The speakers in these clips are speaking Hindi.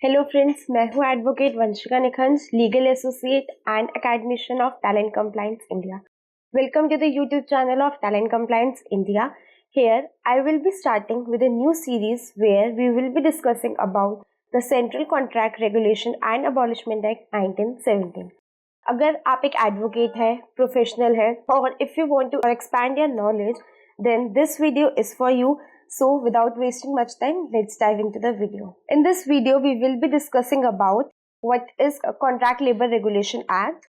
हेलो फ्रेंड्स, मैं हूं advocate Vanshika Nikhanj, legal associate and academician of talent compliance India. Welcome to the YouTube channel of Talent Compliance India. Here, I will be starting with a new series where we will be discussing about the Central Contract Regulation and Abolishment Act 1917. अगर आप एक एडवोकेट है, प्रोफेशनल है और if you want to expand your knowledge, then this video is for you. So without wasting much time, let's dive into the video. In this video, we will be discussing about what is a Contract Labor Regulation Act,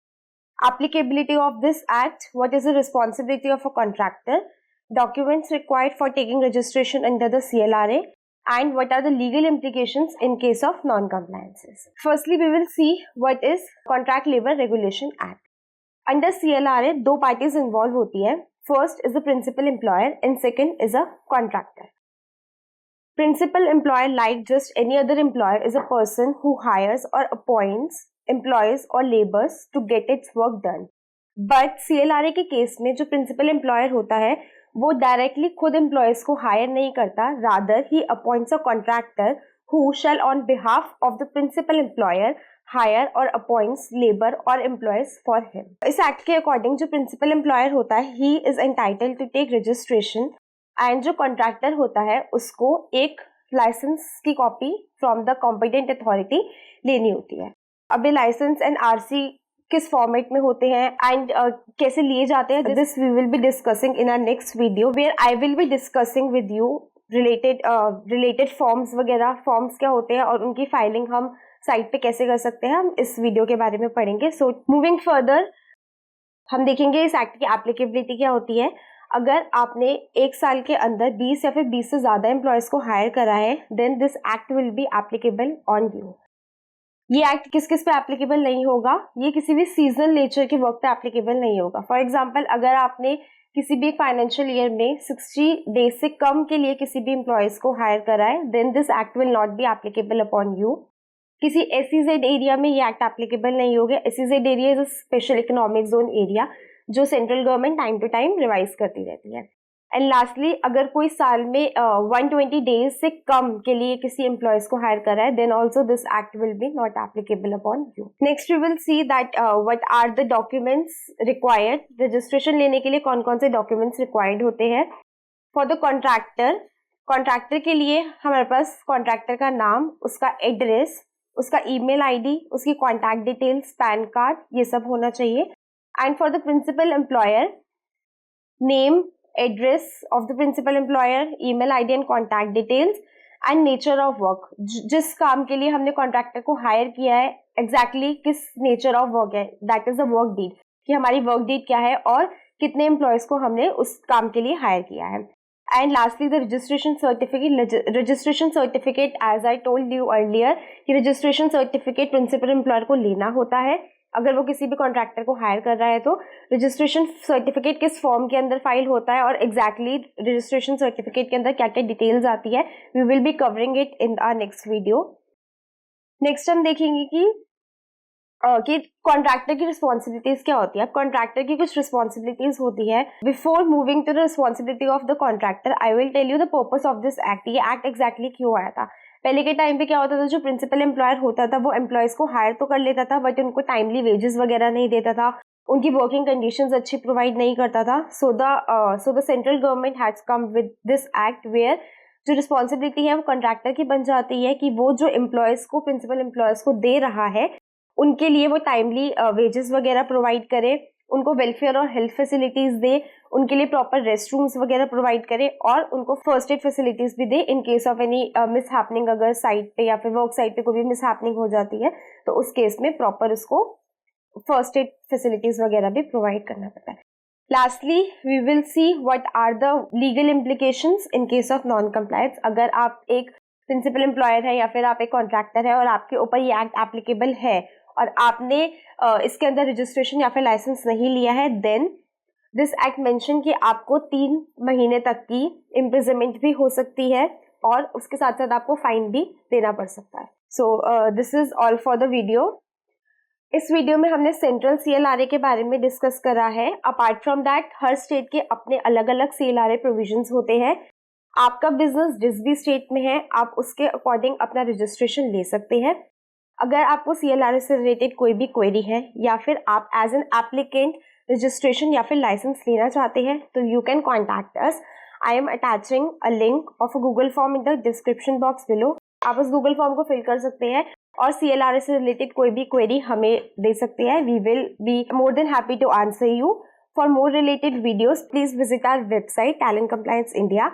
applicability of this act, what is the responsibility of a contractor, documents required for taking registration under the CLRA, and what are the legal implications in case of non-compliances. Firstly, we will see what is Contract Labor Regulation Act. Under CLRA, दो parties involved होती है. First is the principal employer and second is a contractor. Principal employer, like just any other employer, is a person who hires or appoints employees or laborers to get its work done. But CLRA के केस में जो principal employer होता है वो directly खुद employees को hire नहीं करता, rather he appoints a contractor who shall on behalf of the principal employer hire or appoints labor or employees for him. इस एक्ट के अकॉर्डिंग जो प्रिंसिपल एम्प्लॉयर होता है he is entitled to take registration and जो कॉन्ट्रैक्टर होता है उसको एक लाइसेंस की copy from the competent authority लेनी होती है. अब ये लाइसेंस एंड आरसी किस फॉर्मेट में होते हैं एंड कैसे लिए जाते हैं, this we will be discussing in our next video where I will be discussing with you related forms वगैरह. फॉर्म्स क्या होते हैं और उनकी फाइलिंग हम साइट पे कैसे कर सकते हैं, हम इस वीडियो के बारे में पढ़ेंगे. सो मूविंग फर्दर हम देखेंगे इस एक्ट की एप्लीकेबिलिटी क्या होती है. अगर आपने एक साल के अंदर 20 या फिर 20 से ज़्यादा एम्प्लॉयज़ को हायर करा है then this act will be applicable on you. ये एक्ट किस किस पे एप्लीकेबल नहीं होगा, ये किसी भी सीजनल नेचर के वर्क पे एप्लीकेबल नहीं होगा. फॉर एग्जांपल, अगर आपने किसी भी फाइनेंशियल ईयर में 60 डेज से कम के लिए किसी भी एम्प्लॉयज़ को हायर करा है then this act will not be applicable upon you. किसी SEZ एरिया में ये एक्ट एप्लीकेबल नहीं होगा. SEZ area is a special economic zone area जो central government time to time revise करती रहती है. एंड लास्टली, अगर कोई साल में 120 डेज से कम के लिए किसी एम्प्लॉयज को हायर कर रहा है then also this act will be not applicable upon you. Next we will see that what are the documents required. Registration लेने के लिए कौन कौन से डॉक्यूमेंट्स रिक्वायर्ड होते हैं. फॉर द कॉन्ट्रैक्टर के लिए हमारे पास कॉन्ट्रैक्टर का नाम, उसका एड्रेस, उसका ईमेल आईडी, उसकी कॉन्टैक्ट डिटेल्स, पैन कार्ड, ये सब होना चाहिए. And for the principal employer, name, address of the principal employer, email ID and contact details and nature of work. जिस काम के लिए हमने कॉन्ट्रैक्टर को हायर किया है exactly किस नेचर ऑफ वर्क है, that is the work deed, कि हमारी वर्क डीड क्या है और कितने एम्प्लॉयज को हमने उस काम के लिए हायर किया है. And lastly the registration certificate as I told you earlier कि रजिस्ट्रेशन सर्टिफिकेट प्रिंसिपल एम्प्लॉयर को लेना होता है अगर वो किसी भी कॉन्ट्रैक्टर को हायर कर रहा है. तो रजिस्ट्रेशन सर्टिफिकेट किस फॉर्म के अंदर फाइल होता है और एग्जैक्टली रजिस्ट्रेशन सर्टिफिकेट के अंदर क्या क्या डिटेल्स आती है, we will be covering it in our next video. Next हम देखेंगे कि कॉन्ट्रैक्टर की रिस्पॉन्सिबिलिटीज क्या होती है. कॉन्ट्रैक्टर की कुछ रिस्पॉन्सिबिलिटीज होती है. Before moving to the responsibility of the contractor I will tell you the purpose of this act. ये एक्ट एग्जैक्टली क्यों आया था. पहले के टाइम पे क्या होता था, जो प्रिंसिपल एम्प्लॉयर होता था वो एम्प्लॉयज को हायर तो कर लेता था बट उनको टाइमली वेजेस वगैरह नहीं देता था, उनकी वर्किंग कंडीशंस अच्छी प्रोवाइड नहीं करता था. So the central government has come with this act where जो रिस्पॉन्सिबिलिटी है वो कॉन्ट्रैक्टर की बन जाती है कि वो जो एम्प्लॉयज को प्रिंसिपल एम्प्लॉयज को दे रहा है उनके लिए वो टाइमली वेजेस वगैरह प्रोवाइड करे, उनको वेलफेयर और हेल्थ फैसिलिटीज दे, उनके लिए प्रॉपर रेस्ट रूम्स वगैरह प्रोवाइड करे और उनको फर्स्ट एड फैसिलिटीज भी दे in case of any mishappening. अगर साइट पे या फिर वर्क साइट पे कोई भी मिस हैपनिंग हो जाती है तो उस केस में प्रॉपर उसको फर्स्ट एड फैसिलिटीज वगैरह भी प्रोवाइड करना पड़ता है. Lastly we will see what are the legal implications in case of non compliance. अगर आप एक प्रिंसिपल एम्प्लॉयर है या फिर आप एक कॉन्ट्रैक्टर है और आपके ऊपर ये एक्ट एप्लीकेबल है और आपने इसके अंदर रजिस्ट्रेशन या फिर लाइसेंस नहीं लिया है देन दिस एक्ट मेंशन कि आपको 3 महीने तक की इम्प्रिजनमेंट भी हो सकती है और उसके साथ साथ आपको फाइन भी देना पड़ सकता है. So this is all for the video. इस वीडियो में हमने सेंट्रल CLRA के बारे में डिस्कस करा है. Apart from that her state के अपने अलग अलग CLRA प्रोविजंस होते हैं. आपका बिजनेस जिस भी स्टेट में है आप उसके अकॉर्डिंग अपना रजिस्ट्रेशन ले सकते हैं। अगर आपको CLRA से रिलेटेड कोई भी क्वेरी है या फिर आप एज एन एप्लीकेंट रजिस्ट्रेशन या फिर लाइसेंस लेना चाहते हैं तो you can contact us. I am attaching a link of a Google form in the description box below. आप उस गूगल फॉर्म को फिल कर सकते हैं और CLRA से रिलेटेड कोई भी क्वेरी हमें दे सकते हैं। We will be more than happy to answer you. For more related videos, please visit our website Talent Compliance India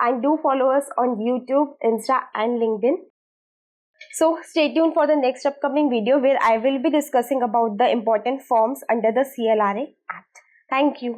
and do follow us on YouTube, Insta and LinkedIn. So stay tuned for the next upcoming video where I will be discussing about the important forms under the CLRA Act. Thank you.